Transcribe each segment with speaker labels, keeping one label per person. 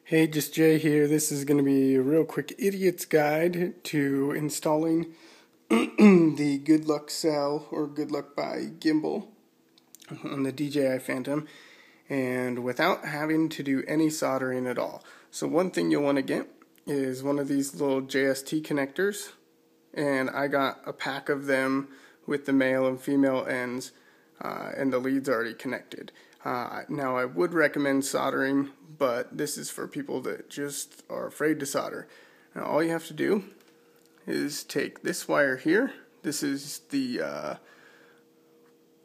Speaker 1: Hey, just Jay here. This is going to be a real quick idiot's guide to installing the GoodLuckSell or Good Luck by Gimbal on the DJI Phantom, and without having to do any soldering at all. So one thing you'll want to get is one of these little JST connectors, and I got a pack of them with the male and female ends and the leads already connected. Now I would recommend soldering, but this is for people that just are afraid to solder. Now all you have to do is take this wire here. This is the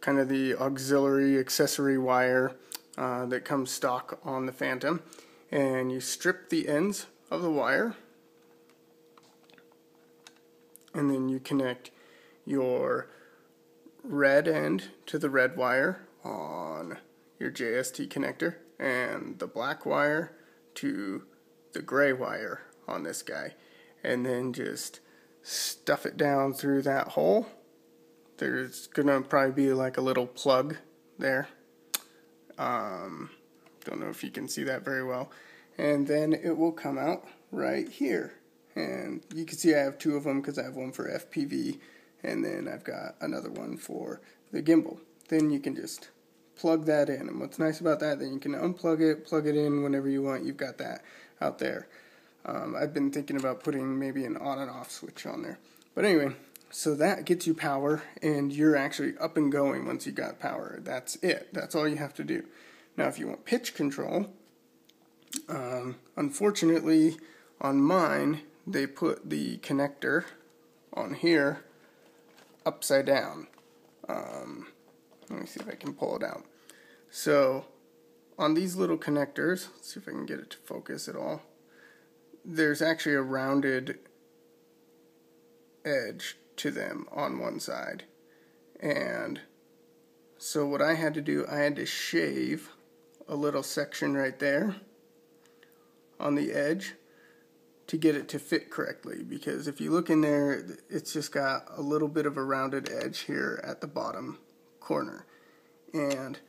Speaker 1: kind of the auxiliary accessory wire that comes stock on the Phantom, and you strip the ends of the wire, and then you connect your red end to the red wire on your JST connector, and the black wire to the gray wire on this guy, and then just stuff it down through that hole. There's gonna probably be like a little plug there. Don't know if you can see that very well, and then it will come out right here. And you can see I have two of them because I have one for FPV, and then I've got another one for the gimbal. Then you can just plug that in, and what's nice about that, then you can unplug it, plug it in whenever you want. You've got that out there. I've been thinking about putting maybe an on and off switch on there, but anyway, so that gets you power, and you're actually up and going once you got power. That's it. That's all you have to do. Now if you want pitch control, unfortunately on mine they put the connector on here upside down. Let me see if I can pull it out. So on these little connectors, let's see if I can get it to focus at all, there's actually a rounded edge to them on one side. And so what I had to do, I had to shave a little section right there on the edge to get it to fit correctly, because if you look in there, it's just got a little bit of a rounded edge here at the bottom corner. And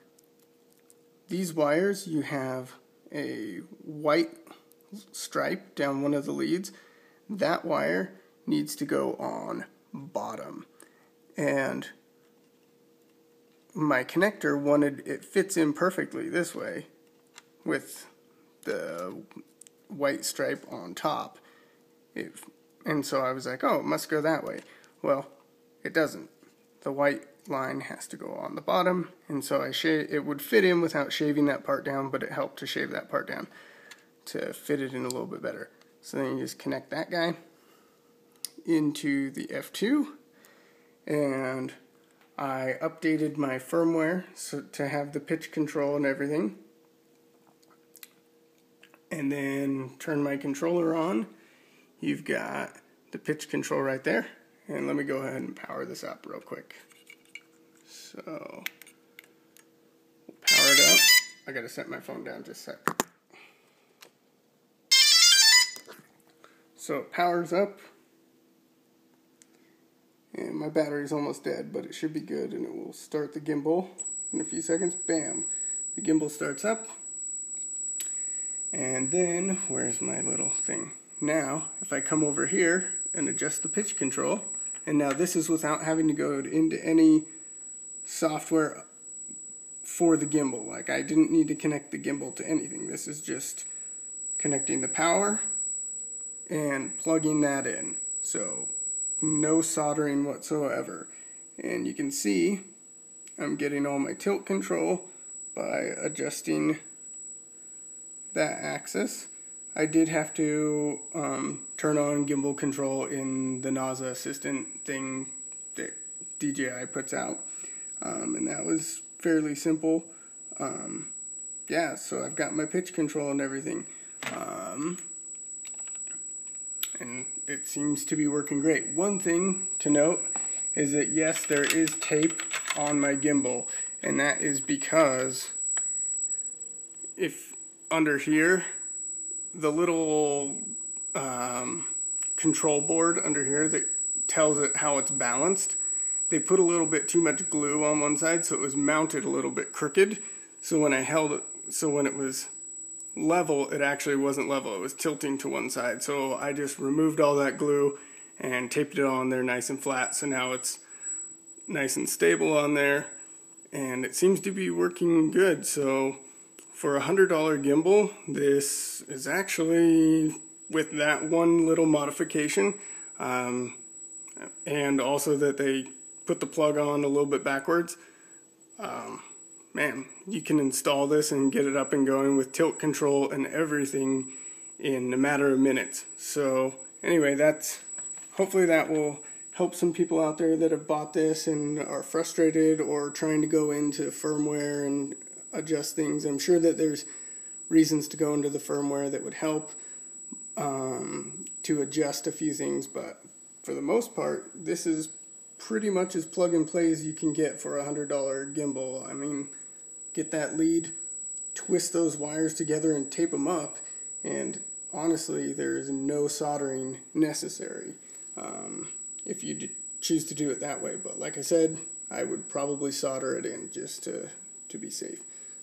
Speaker 1: these wires, you have a white stripe down one of the leads. That wire needs to go on bottom, and my connector wanted, it fits in perfectly this way with the white stripe on top, and so I was like, oh, it must go that way. Well, it doesn't. The white line has to go on the bottom, and so it would fit in without shaving that part down, but it helped to shave that part down to fit it in a little bit better. So then you just connect that guy into the F2, and I updated my firmware to have the pitch control and everything, and then turn my controller on. You've got the pitch control right there, and let me go ahead and power this up real quick. So we'll power it up. I gotta set my phone down just a sec. So it powers up, and my battery's almost dead, but it should be good, and it will start the gimbal in a few seconds. Bam! The gimbal starts up, and then, where's my little thing? Now, if I come over here and adjust the pitch control, and now this is without having to go into any software for the gimbal. Like, I didn't need to connect the gimbal to anything. This is just connecting the power and plugging that in. So no soldering whatsoever. And you can see I'm getting all my tilt control by adjusting that axis. I did have to turn on gimbal control in the NASA Assistant thing that DJI puts out, and that was fairly simple. Yeah, so I've got my pitch control and everything, and it seems to be working great. One thing to note is that yes, there is tape on my gimbal, and that is because if under here, the little control board under here that tells it how it's balanced, they put a little bit too much glue on one side, so it was mounted a little bit crooked. So when I held it, so when it was level, it actually wasn't level. It was tilting to one side. So I just removed all that glue and taped it on there nice and flat. So now it's nice and stable on there, and it seems to be working good. So for $100 gimbal, this is actually, with that one little modification, and also that they put the plug on a little bit backwards, man, you can install this and get it up and going with tilt control and everything in a matter of minutes. So anyway, hopefully that will help some people out there that have bought this and are frustrated or trying to go into firmware and adjust things. I'm sure that there's reasons to go into the firmware that would help to adjust a few things, but for the most part, this is pretty much as plug and play as you can get for a $100 gimbal. I mean, get that lead, twist those wires together and tape them up, and honestly, there is no soldering necessary if you choose to do it that way. But like I said, I would probably solder it in just to be safe.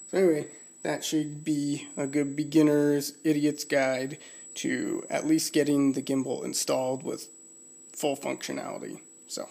Speaker 1: So anyway, that should be a good beginner's idiot's guide to at least getting the gimbal installed with full functionality. So